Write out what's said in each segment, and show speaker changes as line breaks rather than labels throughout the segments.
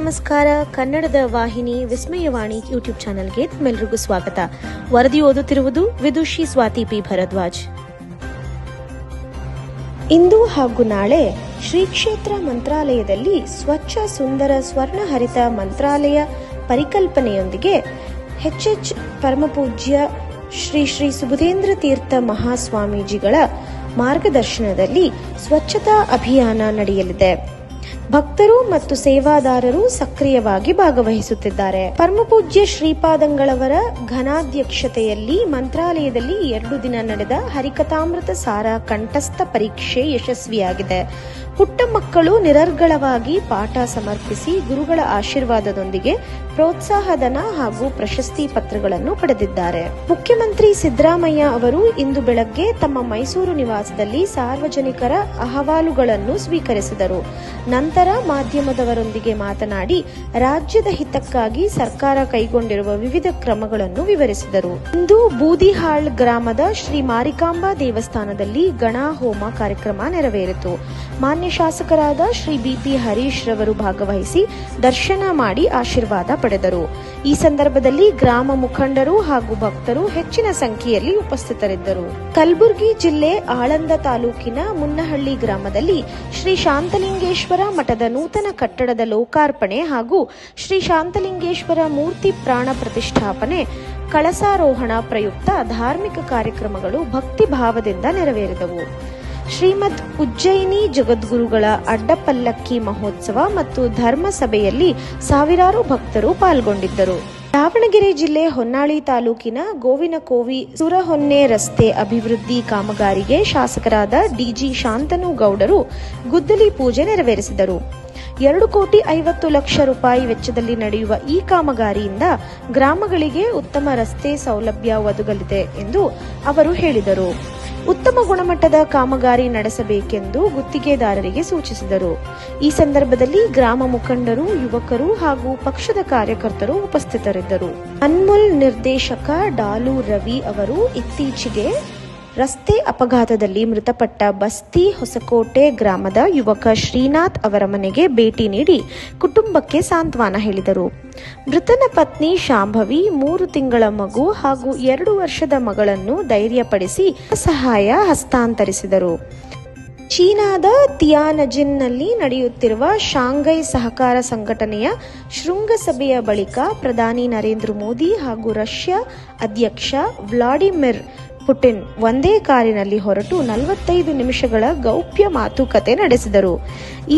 ನಮಸ್ಕಾರ. ಕನ್ನಡದ ವಾಹಿನಿ ವಿಸ್ಮಯವಾಣಿ ಯೂಟ್ಯೂಬ್ ಚಾನೆಲ್ಗೆ ತಮ್ಮೆಲ್ಲರಿಗೂ ಸ್ವಾಗತ. ವರದಿ ಓದುತ್ತಿರುವುದು ವಿದುಷಿ ಸ್ವಾತಿ ಪಿ ಭರದ್ವಾಜ್. ಇಂದು ಹಾಗೂ ನಾಳೆ ಶ್ರೀ ಕ್ಷೇತ್ರ ಮಂತ್ರಾಲಯದಲ್ಲಿ ಸ್ವಚ್ಛ ಸುಂದರ ಸ್ವರ್ಣಹರಿತ ಮಂತ್ರಾಲಯ ಪರಿಕಲ್ಪನೆಯೊಂದಿಗೆ ಎಚ್ ಪರಮಪೂಜ್ಯ ಶ್ರೀ ಶ್ರೀ ಸುಬುಧೇಂದ್ರ ತೀರ್ಥ ಮಹಾಸ್ವಾಮೀಜಿಗಳ ಮಾರ್ಗದರ್ಶನದಲ್ಲಿ ಸ್ವಚ್ಛತಾ ಅಭಿಯಾನ ನಡೆಯಲಿದೆ. ಭಕ್ತರು ಮತ್ತು ಸೇವಾದಾರರು ಸಕ್ರಿಯವಾಗಿ ಭಾಗವಹಿಸುತ್ತಿದ್ದಾರೆ. ಪರಮಪೂಜ್ಯ ಶ್ರೀಪಾದಂಗಳವರ ಘನಾಧ್ಯಕ್ಷತೆಯಲ್ಲಿ ಮಂತ್ರಾಲಯದಲ್ಲಿ 2 ದಿನ ನಡೆದ ಹರಿಕಥಾಮೃತ ಸಾರ ಕಂಠಸ್ಥ ಪರೀಕ್ಷೆ ಯಶಸ್ವಿಯಾಗಿದೆ. ಪುಟ್ಟ ಮಕ್ಕಳು ನಿರರ್ಗಳವಾಗಿ ಪಾಠ ಸಮರ್ಪಿಸಿ ಗುರುಗಳ ಆಶೀರ್ವಾದದೊಂದಿಗೆ ಪ್ರೋತ್ಸಾಹಧನ ಹಾಗೂ ಪ್ರಶಸ್ತಿ ಪತ್ರಗಳನ್ನು ಪಡೆದಿದ್ದಾರೆ. ಮುಖ್ಯಮಂತ್ರಿ ಸಿದ್ದರಾಮಯ್ಯ ಅವರು ಇಂದು ಬೆಳಗ್ಗೆ ತಮ್ಮ ಮೈಸೂರು ನಿವಾಸದಲ್ಲಿ ಸಾರ್ವಜನಿಕರ ಅಹವಾಲುಗಳನ್ನು ಸ್ವೀಕರಿಸಿದರು. ನಂತರ ಮಾಧ್ಯಮದವರೊಂದಿಗೆ ಮಾತನಾಡಿ ರಾಜ್ಯದ ಹಿತಕ್ಕಾಗಿ ಸರ್ಕಾರ ಕೈಗೊಂಡಿರುವ ವಿವಿಧ ಕ್ರಮಗಳನ್ನು ವಿವರಿಸಿದರು. ಇಂದು ಬೂದಿಹಾಳ್ ಗ್ರಾಮದ ಶ್ರೀ ಮಾರಿಕಾಂಬಾ ದೇವಸ್ಥಾನದಲ್ಲಿ ಗಣಹೋಮ ಕಾರ್ಯಕ್ರಮ ನೆರವೇರಿತು. ಮಾನ್ಯ ಶಾಸಕರಾದ ಶ್ರೀ ಬಿಪಿ ಹರೀಶ್ ರವರು ಭಾಗವಹಿಸಿ ದರ್ಶನ ಮಾಡಿ ಆಶೀರ್ವಾದ ಪಡೆದರು. ಈ ಸಂದರ್ಭದಲ್ಲಿ ಗ್ರಾಮ ಮುಖಂಡರು ಹಾಗೂ ಭಕ್ತರು ಹೆಚ್ಚಿನ ಸಂಖ್ಯೆಯಲ್ಲಿ ಉಪಸ್ಥಿತರಿದ್ದರು. ಕಲಬುರಗಿ ಜಿಲ್ಲೆ ಆಳಂದ ತಾಲೂಕಿನ ಮುನ್ನಹಳ್ಳಿ ಗ್ರಾಮದಲ್ಲಿ ಶ್ರೀ ಶಾಂತಲಿಂಗೇಶ್ವರ ಮಠದ ನೂತನ ಕಟ್ಟಡದ ಲೋಕಾರ್ಪಣೆ ಹಾಗೂ ಶ್ರೀ ಶಾಂತಲಿಂಗೇಶ್ವರ ಮೂರ್ತಿ ಪ್ರಾಣ ಪ್ರತಿಷ್ಠಾಪನೆ ಕಳಸಾರೋಹಣ ಪ್ರಯುಕ್ತ ಧಾರ್ಮಿಕ ಕಾರ್ಯಕ್ರಮಗಳು ಭಕ್ತಿ ಭಾವದಿಂದ ನೆರವೇರಿದವು. ಶ್ರೀಮದ್ ಉಜ್ಜಯಿನಿ ಜಗದ್ಗುರುಗಳ ಅಡ್ಡಪಲ್ಲಕ್ಕಿ ಮಹೋತ್ಸವ ಮತ್ತು ಧರ್ಮ ಸಭೆಯಲ್ಲಿ ಸಾವಿರಾರು ಭಕ್ತರು ಪಾಲ್ಗೊಂಡಿದ್ದರು. ದಾವಣಗೆರೆ ಜಿಲ್ಲೆ ಹೊನ್ನಾಳಿ ತಾಲೂಕಿನ ಗೋವಿನಕೋವಿ ಸುರಹೊನ್ನೆ ರಸ್ತೆ ಅಭಿವೃದ್ಧಿ ಕಾಮಗಾರಿಗೆ ಶಾಸಕರಾದ ಡಿಜಿ ಶಾಂತನು ಗೌಡರು ಗುದ್ದಲಿ ಪೂಜೆ ನೆರವೇರಿಸಿದರು. 2,50,00,000 ರೂಪಾಯಿ ವೆಚ್ಚದಲ್ಲಿ ನಡೆಯುವ ಈ ಕಾಮಗಾರಿಯಿಂದ ಗ್ರಾಮಗಳಿಗೆ ಉತ್ತಮ ರಸ್ತೆ ಸೌಲಭ್ಯ ಒದಗಲಿದೆ ಎಂದು ಅವರು ಹೇಳಿದರು. ಉತ್ತಮ ಗುಣಮಟ್ಟದ ಕಾಮಗಾರಿ ನಡೆಸಬೇಕೆಂದು ಗುತ್ತಿಗೆದಾರರಿಗೆ ಸೂಚಿಸಿದರು. ಈ ಸಂದರ್ಭದಲ್ಲಿ ಗ್ರಾಮ ಮುಖಂಡರು, ಯುವಕರು ಹಾಗೂ ಪಕ್ಷದ ಕಾರ್ಯಕರ್ತರು ಉಪಸ್ಥಿತರಿದ್ದರು. ಅನ್ಮುಲ್ ನಿರ್ದೇಶಕ ಡಾಲು ರವಿ ಅವರು ಇತ್ತೀಚೆಗೆ ರಸ್ತೆ ಅಪಘಾತದಲ್ಲಿ ಮೃತಪಟ್ಟ ಬಸ್ತಿ ಹೊಸಕೋಟೆ ಗ್ರಾಮದ ಯುವಕ ಶ್ರೀನಾಥ್ ಅವರ ಮನೆಗೆ ಭೇಟಿ ನೀಡಿ ಕುಟುಂಬಕ್ಕೆ ಸಾಂತ್ವನ ಹೇಳಿದರು. ಮೃತನ ಪತ್ನಿ ಶಾಂಭವಿ 3 ತಿಂಗಳ ಮಗು ಹಾಗೂ 2 ವರ್ಷದ ಮಗಳನ್ನು ಧೈರ್ಯಪಡಿಸಿ ಸಹಾಯ ಹಸ್ತಾಂತರಿಸಿದರು. ಚೀನಾದ ತಿಯಾನಜಿನ್ನಲ್ಲಿ ನಡೆಯುತ್ತಿರುವ ಶಾಂಘೈ ಸಹಕಾರ ಸಂಘಟನೆಯ ಶೃಂಗಸಭೆಯ ಬಳಿಕ ಪ್ರಧಾನಿ ನರೇಂದ್ರ ಮೋದಿ ಹಾಗೂ ರಷ್ಯಾ ಅಧ್ಯಕ್ಷ ವ್ಲಾಡಿಮಿರ್ ಪುಟಿನ್ ಒಂದೇ ಕಾರಿನಲ್ಲಿ ಹೊರಟು 45 ನಿಮಿಷಗಳ ಗೌಪ್ಯ ಮಾತುಕತೆ ನಡೆಸಿದರು.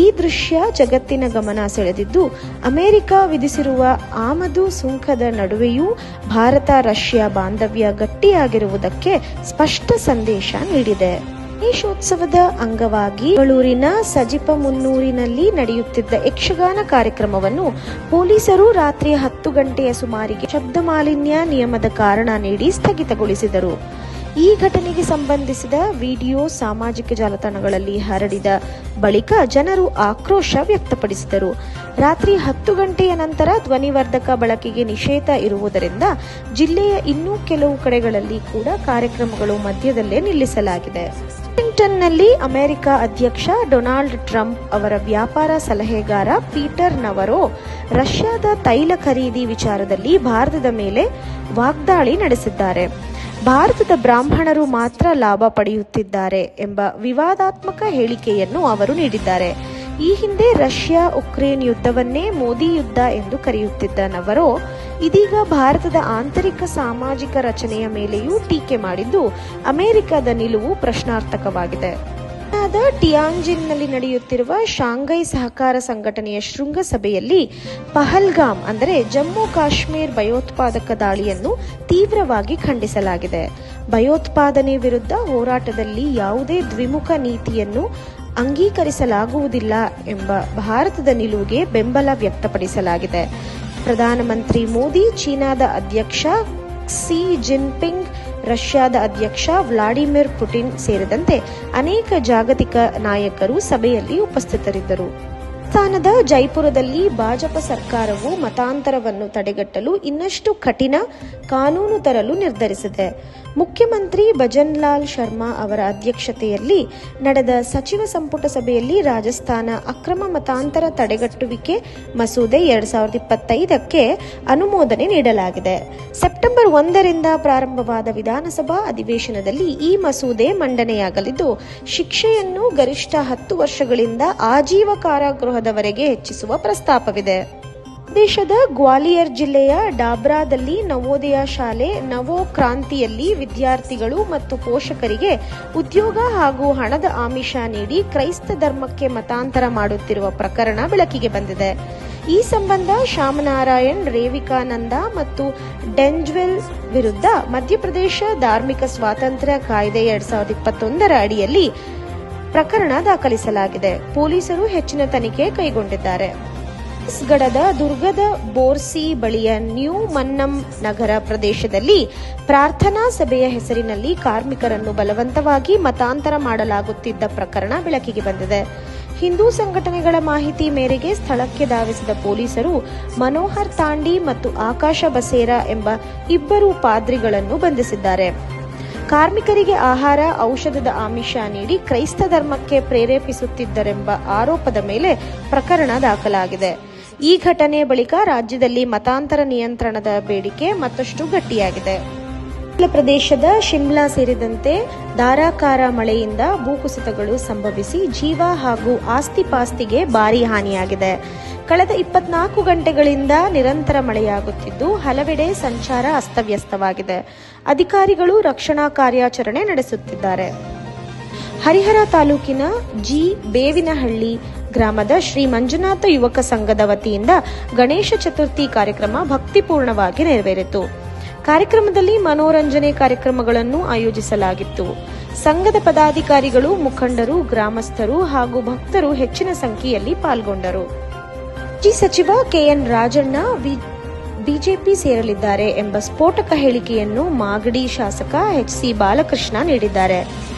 ಈ ದೃಶ್ಯ ಜಗತ್ತಿನ ಗಮನ ಸೆಳೆದಿದ್ದು, ಅಮೆರಿಕ ವಿಧಿಸಿರುವ ಆಮದು ಸುಂಕದ ನಡುವೆಯೂ ಭಾರತ ರಷ್ಯಾ ಬಾಂಧವ್ಯ ಗಟ್ಟಿಯಾಗಿರುವುದಕ್ಕೆ ಸ್ಪಷ್ಟ ಸಂದೇಶ ನೀಡಿದೆ. ಗಣೇಶೋತ್ಸವದ ಅಂಗವಾಗಿ ಬೆಂಗಳೂರಿನ ಸಜಿಪ ಮುನ್ನೂರಿನಲ್ಲಿ ನಡೆಯುತ್ತಿದ್ದ ಯಕ್ಷಗಾನ ಕಾರ್ಯಕ್ರಮವನ್ನು ಪೊಲೀಸರು ರಾತ್ರಿ 10 ಗಂಟೆಯ ಸುಮಾರಿಗೆ ಶಬ್ದ ಮಾಲಿನ್ಯ ನಿಯಮದ ಕಾರಣ ನೀಡಿ ಸ್ಥಗಿತಗೊಳಿಸಿದರು. ಈ ಘಟನೆಗೆ ಸಂಬಂಧಿಸಿದ ವಿಡಿಯೋ ಸಾಮಾಜಿಕ ಜಾಲತಾಣಗಳಲ್ಲಿ ಹರಡಿದ ಬಳಿಕ ಜನರು ಆಕ್ರೋಶ ವ್ಯಕ್ತಪಡಿಸಿದರು. ರಾತ್ರಿ 10 ಗಂಟೆಯ ನಂತರ ಧ್ವನಿವರ್ಧಕ ಬಳಕೆಗೆ ನಿಷೇಧ ಇರುವುದರಿಂದ ಜಿಲ್ಲೆಯ ಇನ್ನೂ ಕೆಲವು ಕಡೆಗಳಲ್ಲಿ ಕೂಡ ಕಾರ್ಯಕ್ರಮಗಳು ಮಧ್ಯದಲ್ಲೇ ನಿಲ್ಲಿಸಲಾಗಿದೆ. ವಾಷಿಂಗ್ಟನ್ನಲ್ಲಿ ಅಮೆರಿಕ ಅಧ್ಯಕ್ಷ ಡೊನಾಲ್ಡ್ ಟ್ರಂಪ್ ಅವರ ವ್ಯಾಪಾರ ಸಲಹೆಗಾರ ಪೀಟರ್ ನವರೋ ರಷ್ಯಾದ ತೈಲ ಖರೀದಿ ವಿಚಾರದಲ್ಲಿ ಭಾರತದ ಮೇಲೆ ವಾಗ್ದಾಳಿ ನಡೆಸಿದ್ದಾರೆ. ಭಾರತದ ಬ್ರಾಹ್ಮಣರು ಮಾತ್ರ ಲಾಭ ಪಡೆಯುತ್ತಿದ್ದಾರೆ ಎಂಬ ವಿವಾದಾತ್ಮಕ ಹೇಳಿಕೆಯನ್ನು ಅವರು ನೀಡಿದ್ದಾರೆ. ಈ ಹಿಂದೆ ರಷ್ಯಾ ಉಕ್ರೇನ್ ಯುದ್ಧವನ್ನೇ ಮೋದಿ ಯುದ್ಧ ಎಂದು ಕರೆಯುತ್ತಿದ್ದ ನವರೋ ಇದೀಗ ಭಾರತದ ಆಂತರಿಕ ಸಾಮಾಜಿಕ ರಚನೆಯ ಮೇಲೆಯೂ ಟೀಕೆ ಮಾಡಿದ್ದು ಅಮೆರಿಕದ ನಿಲುವು ಪ್ರಶ್ನಾರ್ಥಕವಾಗಿದೆ. ಚೀನಾದ ಟಿಯಾನ್ಜಿನ್ನಲ್ಲಿ ನಡೆಯುತ್ತಿರುವ ಶಾಂಘೈ ಸಹಕಾರ ಸಂಘಟನೆಯ ಶೃಂಗಸಭೆಯಲ್ಲಿ ಪಹಲ್ಗಾಮ್ ಅಂದರೆ ಜಮ್ಮು ಕಾಶ್ಮೀರ್ ಭಯೋತ್ಪಾದಕ ದಾಳಿಯನ್ನು ತೀವ್ರವಾಗಿ ಖಂಡಿಸಲಾಗಿದೆ. ಭಯೋತ್ಪಾದನೆ ವಿರುದ್ಧ ಹೋರಾಟದಲ್ಲಿ ಯಾವುದೇ ದ್ವಿಮುಖ ನೀತಿಯನ್ನು ಅಂಗೀಕರಿಸಲಾಗುವುದಿಲ್ಲ ಎಂಬ ಭಾರತದ ನಿಲುವಿಗೆ ಬೆಂಬಲ ವ್ಯಕ್ತಪಡಿಸಲಾಗಿದೆ. ಪ್ರಧಾನಮಂತ್ರಿ ಮೋದಿ, ಚೀನಾದ ಅಧ್ಯಕ್ಷ ಕ್ಸಿ ಜಿನ್ಪಿಂಗ್, ರಷ್ಯಾದ ಅಧ್ಯಕ್ಷ ವ್ಲಾಡಿಮಿರ್ ಪುಟಿನ್ ಸೇರಿದಂತೆ ಅನೇಕ ಜಾಗತಿಕ ನಾಯಕರು ಸಭೆಯಲ್ಲಿ ಉಪಸ್ಥಿತರಿದ್ದರು. ರಾಜಸ್ಥಾನದ ಜೈಪುರದಲ್ಲಿ ಭಾಜಪ ಸರ್ಕಾರವು ಮತಾಂತರವನ್ನು ತಡೆಗಟ್ಟಲು ಇನ್ನಷ್ಟು ಕಠಿಣ ಕಾನೂನು ತರಲು ನಿರ್ಧರಿಸಿದೆ. ಮುಖ್ಯಮಂತ್ರಿ ಭಜನ್ಲಾಲ್ ಶರ್ಮಾ ಅವರ ಅಧ್ಯಕ್ಷತೆಯಲ್ಲಿ ನಡೆದ ಸಚಿವ ಸಂಪುಟ ಸಭೆಯಲ್ಲಿ ರಾಜಸ್ಥಾನ ಅಕ್ರಮ ಮತಾಂತರ ತಡೆಗಟ್ಟುವಿಕೆ ಮಸೂದೆ 2025ಕ್ಕೆ ಅನುಮೋದನೆ ನೀಡಲಾಗಿದೆ. ಸೆಪ್ಟೆಂಬರ್ 1ರಿಂದ ಪ್ರಾರಂಭವಾದ ವಿಧಾನಸಭಾ ಅಧಿವೇಶನದಲ್ಲಿ ಈ ಮಸೂದೆ ಮಂಡನೆಯಾಗಲಿದ್ದು, ಶಿಕ್ಷೆಯನ್ನು ಗರಿಷ್ಠ 10 ವರ್ಷಗಳಿಂದ ಆಜೀವ ಕಾರಾಗೃಹದವರೆಗೆ ಹೆಚ್ಚಿಸುವ ಪ್ರಸ್ತಾಪವಿದೆ. ದೇಶದ ಗ್ವಾಲಿಯರ್ ಜಿಲ್ಲೆಯ ಡಾಬ್ರಾದಲ್ಲಿ ನವೋದಯ ಶಾಲೆ ನವೋ ಕ್ರಾಂತಿಯಲ್ಲಿ ವಿದ್ಯಾರ್ಥಿಗಳು ಮತ್ತು ಪೋಷಕರಿಗೆ ಉದ್ಯೋಗ ಹಾಗೂ ಹಣದ ಆಮಿಷ ನೀಡಿ ಕ್ರೈಸ್ತ ಧರ್ಮಕ್ಕೆ ಮತಾಂತರ ಮಾಡುತ್ತಿರುವ ಪ್ರಕರಣ ಬೆಳಕಿಗೆ ಬಂದಿದೆ. ಈ ಸಂಬಂಧ ಶ್ಯಾಮನಾರಾಯಣ್, ರೇವಿಕಾನಂದ ಮತ್ತು ಡೆಂಜ್ವೆಲ್ ವಿರುದ್ಧ ಮಧ್ಯಪ್ರದೇಶ ಧಾರ್ಮಿಕ ಸ್ವಾತಂತ್ರ್ಯ ಕಾಯ್ದೆ 2021ರ ಅಡಿಯಲ್ಲಿ ಪ್ರಕರಣ ದಾಖಲಿಸಲಾಗಿದೆ. ಪೊಲೀಸರು ಹೆಚ್ಚಿನ ತನಿಖೆ ಕೈಗೊಂಡಿದ್ದಾರೆ. ಛತ್ತೀಸ್ಗಢದ ದುರ್ಗದ ಬೋರ್ಸಿ ಬಳಿಯ ನ್ಯೂ ಮನ್ನಂ ನಗರ ಪ್ರದೇಶದಲ್ಲಿ ಪ್ರಾರ್ಥನಾ ಸಭೆಯ ಹೆಸರಿನಲ್ಲಿ ಕಾರ್ಮಿಕರನ್ನು ಬಲವಂತವಾಗಿ ಮತಾಂತರ ಮಾಡಲಾಗುತ್ತಿದ್ದ ಪ್ರಕರಣ ಬೆಳಕಿಗೆ ಬಂದಿದೆ. ಹಿಂದೂ ಸಂಘಟನೆಗಳ ಮಾಹಿತಿ ಮೇರೆಗೆ ಸ್ಥಳಕ್ಕೆ ಧಾವಿಸಿದ ಪೊಲೀಸರು ಮನೋಹರ್ ತಾಂಡಿ ಮತ್ತು ಆಕಾಶ ಬಸೇರಾ ಎಂಬ 2 ಪಾದ್ರಿಗಳನ್ನು ಬಂಧಿಸಿದ್ದಾರೆ. ಕಾರ್ಮಿಕರಿಗೆ ಆಹಾರ, ಔಷಧದ ಆಮಿಷ ನೀಡಿ ಕ್ರೈಸ್ತ ಧರ್ಮಕ್ಕೆ ಪ್ರೇರೇಪಿಸುತ್ತಿದ್ದರೆಂಬ ಆರೋಪದ ಮೇಲೆ ಪ್ರಕರಣ ದಾಖಲಾಗಿದೆ. ಈ ಘಟನೆ ಬಳಿಕ ರಾಜ್ಯದಲ್ಲಿ ಮತಾಂತರ ನಿಯಂತ್ರಣದ ಬೇಡಿಕೆ ಮತ್ತಷ್ಟು ಗಟ್ಟಿಯಾಗಿದೆ. ಪ್ರದೇಶದ ಶಿಮ್ಲಾ ಸೇರಿದಂತೆ ಧಾರಾಕಾರ ಮಳೆಯಿಂದ ಭೂಕುಸಿತಗಳು ಸಂಭವಿಸಿ ಜೀವ ಹಾಗೂ ಆಸ್ತಿ-ಪಾಸ್ತಿಗೆ ಭಾರೀ ಹಾನಿಯಾಗಿದೆ. ಕಳೆದ 24 ಗಂಟೆಗಳಿಂದ ನಿರಂತರ ಮಳೆಯಾಗುತ್ತಿದ್ದು ಹಲವೆಡೆ ಸಂಚಾರ ಅಸ್ತವ್ಯಸ್ತವಾಗಿದೆ. ಅಧಿಕಾರಿಗಳು ರಕ್ಷಣಾ ಕಾರ್ಯಾಚರಣೆ ನಡೆಸುತ್ತಿದ್ದಾರೆ. ಹರಿಹರ ತಾಲೂಕಿನ ಬೇವಿನಹಳ್ಳಿ ಗ್ರಾಮದ ಶ್ರೀ ಮಂಜುನಾಥ ಯುವಕ ಸಂಘದ ವತಿಯಿಂದ ಗಣೇಶ ಚತುರ್ಥಿ ಕಾರ್ಯಕ್ರಮ ಭಕ್ತಿಪೂರ್ಣವಾಗಿ ನೆರವೇರಿತು. ಕಾರ್ಯಕ್ರಮದಲ್ಲಿ ಮನೋರಂಜನೆ ಕಾರ್ಯಕ್ರಮಗಳನ್ನು ಆಯೋಜಿಸಲಾಗಿತ್ತು. ಸಂಘದ ಪದಾಧಿಕಾರಿಗಳು, ಮುಖಂಡರು, ಗ್ರಾಮಸ್ಥರು ಹಾಗೂ ಭಕ್ತರು ಹೆಚ್ಚಿನ ಸಂಖ್ಯೆಯಲ್ಲಿ ಪಾಲ್ಗೊಂಡರು. ಮಾಜಿ ಸಚಿವ ಕೆಎನ್ ರಾಜಣ್ಣ ಬಿಜೆಪಿ ಸೇರಲಿದ್ದಾರೆ ಎಂಬ ಸ್ಫೋಟಕ ಹೇಳಿಕೆಯನ್ನು ಮಾಗಡಿ ಶಾಸಕ ಎಚ್.ಸಿ. ಬಾಲಕೃಷ್ಣ ನೀಡಿದ್ದಾರೆ.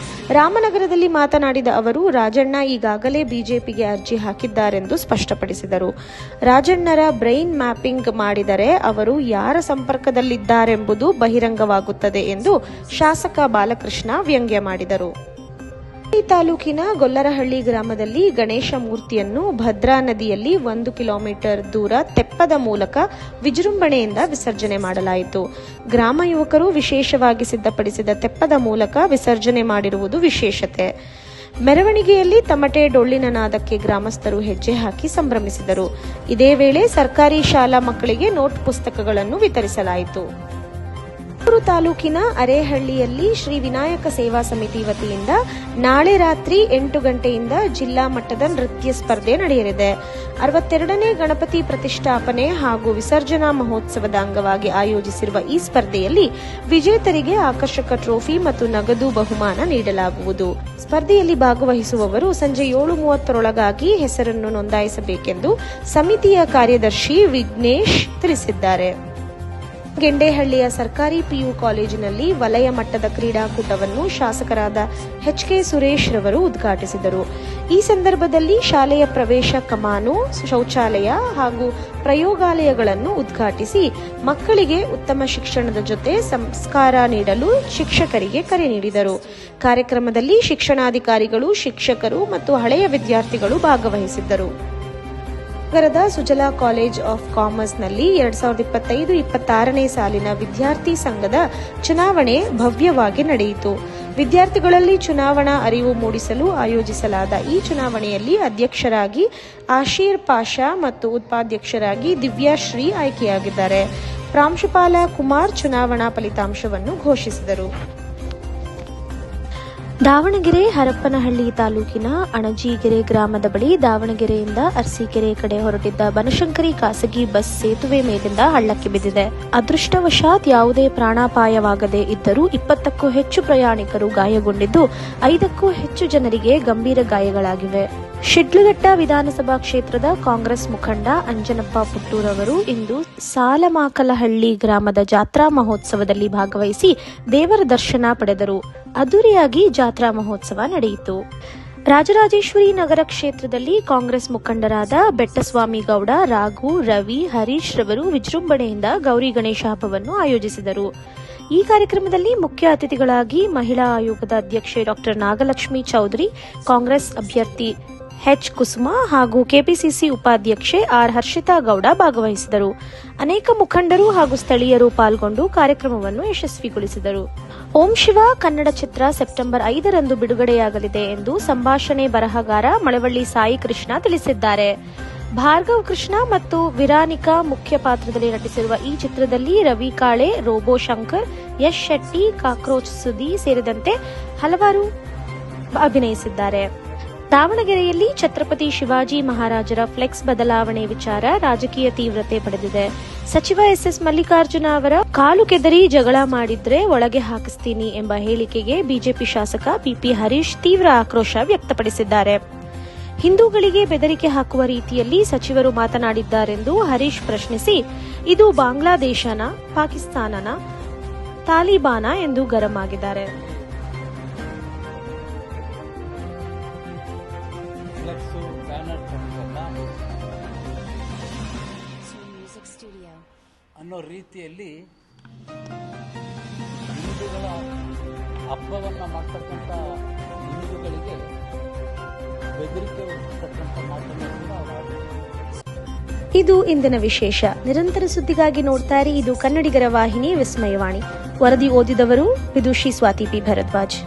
ರಾಮನಗರದಲ್ಲಿ ಮಾತನಾಡಿದ ಅವರು, ರಾಜಣ್ಣ ಈಗಾಗಲೇ ಬಿಜೆಪಿಗೆ ಅರ್ಜಿ ಹಾಕಿದ್ದಾರೆಂದು ಸ್ಪಷ್ಟಪಡಿಸಿದರು. ರಾಜಣ್ಣರ ಬ್ರೈನ್ ಮ್ಯಾಪಿಂಗ್ ಮಾಡಿದರೆ ಅವರು ಯಾರ ಸಂಪರ್ಕದಲ್ಲಿದ್ದಾರೆಂಬುದು ಬಹಿರಂಗವಾಗುತ್ತದೆ ಎಂದು ಶಾಸಕ ಬಾಲಕೃಷ್ಣ ವ್ಯಂಗ್ಯ ಮಾಡಿದರು. ತಾಲೂಕಿನ ಗೊಲ್ಲರಹಳ್ಳಿ ಗ್ರಾಮದಲ್ಲಿ ಗಣೇಶ ಮೂರ್ತಿಯನ್ನು ಭದ್ರಾ ನದಿಯಲ್ಲಿ 1 ಕಿಲೋಮೀಟರ್ ದೂರ ತೆಪ್ಪದ ಮೂಲಕ ವಿಜೃಂಭಣೆಯಿಂದ ವಿಸರ್ಜನೆ ಮಾಡಲಾಯಿತು. ಗ್ರಾಮ ಯುವಕರು ವಿಶೇಷವಾಗಿ ಸಿದ್ಧಪಡಿಸಿದ ತೆಪ್ಪದ ಮೂಲಕ ವಿಸರ್ಜನೆ ಮಾಡಿರುವುದು ವಿಶೇಷತೆ. ಮೆರವಣಿಗೆಯಲ್ಲಿ ತಮಟೆ, ಡೊಳ್ಳಿನ ನಾದಕ್ಕೆ ಗ್ರಾಮಸ್ಥರು ಹೆಜ್ಜೆ ಹಾಕಿ ಸಂಭ್ರಮಿಸಿದರು. ಇದೇ ವೇಳೆ ಸರ್ಕಾರಿ ಶಾಲಾ ಮಕ್ಕಳಿಗೆ ನೋಟ್ ಪುಸ್ತಕಗಳನ್ನು ವಿತರಿಸಲಾಯಿತು. ತಾಲೂಕಿನ ಅರೇಹಳ್ಳಿಯಲ್ಲಿ ಶ್ರೀ ವಿನಾಯಕ ಸೇವಾ ಸಮಿತಿ ವತಿಯಿಂದ ನಾಳೆ ರಾತ್ರಿ 8 ಗಂಟೆಯಿಂದ ಜಿಲ್ಲಾ ಮಟ್ಟದ ನೃತ್ಯ ಸ್ಪರ್ಧೆ ನಡೆಯಲಿದೆ. 62ನೇ ಗಣಪತಿ ಪ್ರತಿಷ್ಠಾಪನೆ ಹಾಗೂ ವಿಸರ್ಜನಾ ಮಹೋತ್ಸವದ ಅಂಗವಾಗಿ ಆಯೋಜಿಸಿರುವ ಈ ಸ್ಪರ್ಧೆಯಲ್ಲಿ ವಿಜೇತರಿಗೆ ಆಕರ್ಷಕ ಟ್ರೋಫಿ ಮತ್ತು ನಗದು ಬಹುಮಾನ ನೀಡಲಾಗುವುದು. ಸ್ಪರ್ಧೆಯಲ್ಲಿ ಭಾಗವಹಿಸುವವರು ಸಂಜೆ 7:30ರೊಳಗಾಗಿ ಹೆಸರನ್ನು ನೋಂದಾಯಿಸಬೇಕೆಂದು ಸಮಿತಿಯ ಕಾರ್ಯದರ್ಶಿ ವಿಘ್ನೇಶ್ ತಿಳಿಸಿದ್ದಾರೆ. ಗೆಂಡೇಹಳ್ಳಿಯ ಸರ್ಕಾರಿ ಪಿಯು ಕಾಲೇಜಿನಲ್ಲಿ ವಲಯ ಮಟ್ಟದ ಕ್ರೀಡಾಕೂಟವನ್ನು ಶಾಸಕರಾದ ಎಚ್.ಕೆ. ಸುರೇಶ್ ರವರು ಉದ್ಘಾಟಿಸಿದರು. ಈ ಸಂದರ್ಭದಲ್ಲಿ ಶಾಲೆಯ ಪ್ರವೇಶ ಕಮಾನು, ಶೌಚಾಲಯ ಹಾಗೂ ಪ್ರಯೋಗಾಲಯಗಳನ್ನು ಉದ್ಘಾಟಿಸಿ ಮಕ್ಕಳಿಗೆ ಉತ್ತಮ ಶಿಕ್ಷಣದ ಜೊತೆ ಸಂಸ್ಕಾರ ನೀಡಲು ಶಿಕ್ಷಕರಿಗೆ ಕರೆ ನೀಡಿದರು. ಕಾರ್ಯಕ್ರಮದಲ್ಲಿ ಶಿಕ್ಷಣಾಧಿಕಾರಿಗಳು, ಶಿಕ್ಷಕರು ಮತ್ತು ಹಳೆಯ ವಿದ್ಯಾರ್ಥಿಗಳು ಭಾಗವಹಿಸಿದ್ದರು. ನಗರದ ಸುಜಲಾ ಕಾಲೇಜ್ ಆಫ್ ಕಾಮರ್ಸ್ನಲ್ಲಿ 2025-26ನೇ ಸಾಲಿನ ವಿದ್ಯಾರ್ಥಿ ಸಂಘದ ಚುನಾವಣೆ ಭವ್ಯವಾಗಿ ನಡೆಯಿತು. ವಿದ್ಯಾರ್ಥಿಗಳಲ್ಲಿ ಚುನಾವಣಾ ಅರಿವು ಮೂಡಿಸಲು ಆಯೋಜಿಸಲಾದ ಈ ಚುನಾವಣೆಯಲ್ಲಿ ಅಧ್ಯಕ್ಷರಾಗಿ ಆಶೀರ್ ಪಾಷಾ ಮತ್ತು ಉಪಾಧ್ಯಕ್ಷರಾಗಿ ದಿವ್ಯಾಶ್ರೀ ಆಯ್ಕೆಯಾಗಿದ್ದಾರೆ. ಪ್ರಾಂಶುಪಾಲ ಕುಮಾರ್ ಚುನಾವಣಾ ಫಲಿತಾಂಶವನ್ನು ಘೋಷಿಸಿದರು. ದಾವಣಗೆರೆ ಹರಪನಹಳ್ಳಿ ತಾಲೂಕಿನ ಅಣಜಿಗೆರೆ ಗ್ರಾಮದ ಬಳಿ ದಾವಣಗೆರೆಯಿಂದ ಅರಸೀಕೆರೆ ಕಡೆ ಹೊರಟಿದ್ದ ಬನಶಂಕರಿ ಖಾಸಗಿ ಬಸ್ ಸೇತುವೆ ಮೇಲಿಂದ ಹಳ್ಳಕ್ಕೆ ಬಿದ್ದಿದೆ. ಅದೃಷ್ಟವಶಾತ್ ಯಾವುದೇ ಪ್ರಾಣಾಪಾಯವಾಗದೇ ಇದ್ದರೂ 20ಕ್ಕೂ ಹೆಚ್ಚು ಪ್ರಯಾಣಿಕರು ಗಾಯಗೊಂಡಿದ್ದು 5ಕ್ಕೂ ಹೆಚ್ಚು ಜನರಿಗೆ ಗಂಭೀರ ಗಾಯಗಳಾಗಿವೆ. ಶಿಡ್ಲಘಟ್ಟ ವಿಧಾನಸಭಾ ಕ್ಷೇತ್ರದ ಕಾಂಗ್ರೆಸ್ ಮುಖಂಡ ಅಂಜನಪ್ಪ ಪುಟ್ಟೂರ್ ಅವರು ಇಂದು ಸಾಲಮಾಕಲಹಳ್ಳಿ ಗ್ರಾಮದ ಜಾತ್ರಾ ಮಹೋತ್ಸವದಲ್ಲಿ ಭಾಗವಹಿಸಿ ದೇವರ ದರ್ಶನ ಪಡೆದರು. ಅದ್ದೂರಿಯಾಗಿ ಜಾತ್ರಾ ಮಹೋತ್ಸವ ನಡೆಯಿತು. ರಾಜರಾಜೇಶ್ವರಿ ನಗರ ಕ್ಷೇತ್ರದಲ್ಲಿ ಕಾಂಗ್ರೆಸ್ ಮುಖಂಡರಾದ ಬೆಟ್ಟಸ್ವಾಮಿ ಗೌಡ, ರಾಘು, ರವಿ, ಹರೀಶ್ ರವರು ವಿಜೃಂಭಣೆಯಿಂದ ಗೌರಿ ಗಣೇಶ ಹಬ್ಬವನ್ನು ಆಯೋಜಿಸಿದರು. ಈ ಕಾರ್ಯಕ್ರಮದಲ್ಲಿ ಮುಖ್ಯ ಅತಿಥಿಗಳಾಗಿ ಮಹಿಳಾ ಆಯೋಗದ ಅಧ್ಯಕ್ಷೆ ಡಾಕ್ಟರ್ ನಾಗಲಕ್ಷ್ಮಿ ಚೌಧರಿ, ಕಾಂಗ್ರೆಸ್ ಅಭ್ಯರ್ಥಿ ಎಚ್ ಕುಸುಮಾ ಹಾಗೂ ಕೆಪಿಸಿಸಿ ಉಪಾಧ್ಯಕ್ಷೆ ಆರ್ ಹರ್ಷಿತಾ ಗೌಡ ಭಾಗವಹಿಸಿದರು. ಅನೇಕ ಮುಖಂಡರು ಹಾಗೂ ಸ್ಥಳೀಯರು ಪಾಲ್ಗೊಂಡು ಕಾರ್ಯಕ್ರಮವನ್ನು ಯಶಸ್ವಿಗೊಳಿಸಿದರು. ಓಂ ಶಿವ ಕನ್ನಡ ಚಿತ್ರ ಸೆಪ್ಟೆಂಬರ್ 5ರಂದು ಬಿಡುಗಡೆಯಾಗಲಿದೆ ಎಂದು ಸಂಭಾಷಣೆ ಬರಹಗಾರ ಮಳವಳ್ಳಿ ಸಾಯಿ ಕೃಷ್ಣ ತಿಳಿಸಿದ್ದಾರೆ. ಭಾರ್ಗವ್ ಕೃಷ್ಣ ಮತ್ತು ವಿರಾನಿಕಾ ಮುಖ್ಯ ಪಾತ್ರದಲ್ಲಿ ನಟಿಸಿರುವ ಈ ಚಿತ್ರದಲ್ಲಿ ರವಿ ಕಾಳೆ, ರೋಬೋ ಶಂಕರ್, ಯಶ್ ಶೆಟ್ಟಿ, ಕಾಕ್ರೋಚ್ ಸುದಿ ಸೇರಿದಂತೆ ಹಲವಾರು ಅಭಿನಯಿಸಿದ್ದಾರೆ. ದಾವಣಗೆರೆಯಲ್ಲಿ ಛತ್ರಪತಿ ಶಿವಾಜಿ ಮಹಾರಾಜರ ಫ್ಲೆಕ್ಸ್ ಬದಲಾವಣೆ ವಿಚಾರ ರಾಜಕೀಯ ತೀವ್ರತೆ ಪಡೆದಿದೆ. ಸಚಿವ ಎಸ್ ಮಲ್ಲಿಕಾರ್ಜುನ ಅವರ ಕಾಲು ಕೆದರಿ ಜಗಳ ಮಾಡಿದ್ರೆ ಒಳಗೆ ಹಾಕಿಸ್ತೀನಿ ಎಂಬ ಹೇಳಿಕೆಗೆ ಬಿಜೆಪಿ ಶಾಸಕ ಪಿಪಿ ಹರೀಶ್ ತೀವ್ರ ಆಕ್ರೋಶ ವ್ಯಕ್ತಪಡಿಸಿದ್ದಾರೆ. ಹಿಂದೂಗಳಿಗೆ ಬೆದರಿಕೆ ಹಾಕುವ ರೀತಿಯಲ್ಲಿ ಸಚಿವರು ಮಾತನಾಡಿದ್ದಾರೆಂದು ಹರೀಶ್ ಪ್ರಶ್ನಿಸಿ, ಇದು ಬಾಂಗ್ಲಾದೇಶನ, ಪಾಕಿಸ್ತಾನನ, ತಾಲಿಬಾನ ಎಂದು ಗರಂ ಆಗಿದ್ದಾರೆ.
ಅನ್ನೋ ರೀತಿಯಲ್ಲಿ ಹಿಂದೂಗಳ ಹಬ್ಬವನ್ನು ಮಾಡ್ತಕ್ಕಂಥ ಹಿಂದೂಗಳಿಗೆ ಬೆದರಿಕೆ ಹುಟ್ಟತಕ್ಕಂಥ ಮಾತನ್ನು ಕೂಡ ಅವರು.
ಇದು ಇಂದಿನ ವಿಶೇಷ. ನಿರಂತರ ಸುದ್ದಿಗಾಗಿ ನೋಡ್ತಾ ಇರಿ ಇದು ಕನ್ನಡಿಗರ ವಾಹಿನಿ ವಿಸ್ಮಯವಾಣಿ. ವರದಿ ಓದಿದವರು ವಿದುಷಿ ಸ್ವಾತಿ ಪಿ ಭರದ್ವಾಜ್.